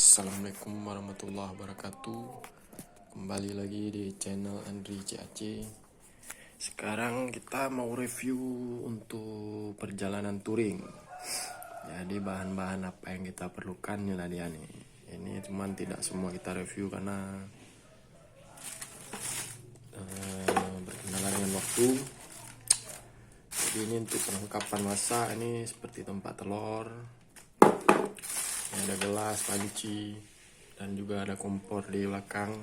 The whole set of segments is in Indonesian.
Assalamualaikum warahmatullahi wabarakatuh. Kembali lagi di channel Andri CAC. Sekarang kita mau review untuk perjalanan touring. Jadi bahan-bahan apa yang kita perlukan nih dia nih. Ini cuman tidak semua kita review karena berkenalan dengan waktu. Jadi ini untuk perlengkapan masak, ini seperti tempat telur, ada gelas, panci, dan juga ada kompor di belakang.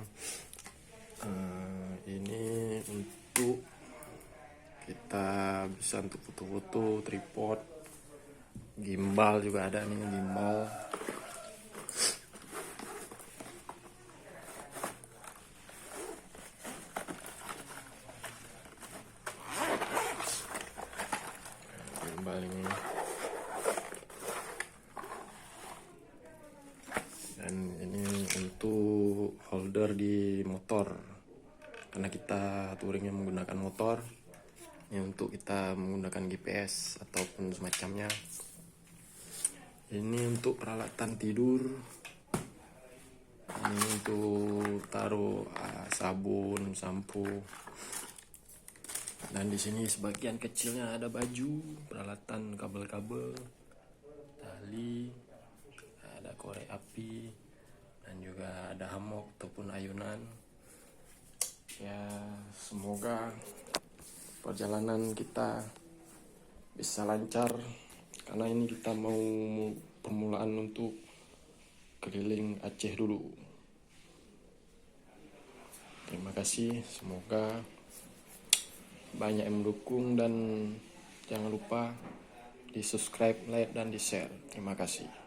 Ini untuk kita bisa untuk foto-foto, tripod, gimbal juga ada nih, gimbal. Gimbal ini. Dan ini untuk holder di motor, karena kita touringnya menggunakan motor. Ini untuk kita menggunakan GPS ataupun semacamnya. Ini untuk peralatan tidur. Ini untuk taruh sabun, sampo. Dan di sini sebagian kecilnya ada baju, peralatan kabel-kabel, tali, ada korek api, dan juga ada hammock ataupun ayunan. Ya, semoga perjalanan kita bisa lancar, karena ini kita mau permulaan untuk keliling Aceh dulu. Terima kasih, semoga banyak yang mendukung, dan jangan lupa di subscribe, like, dan di share. Terima kasih.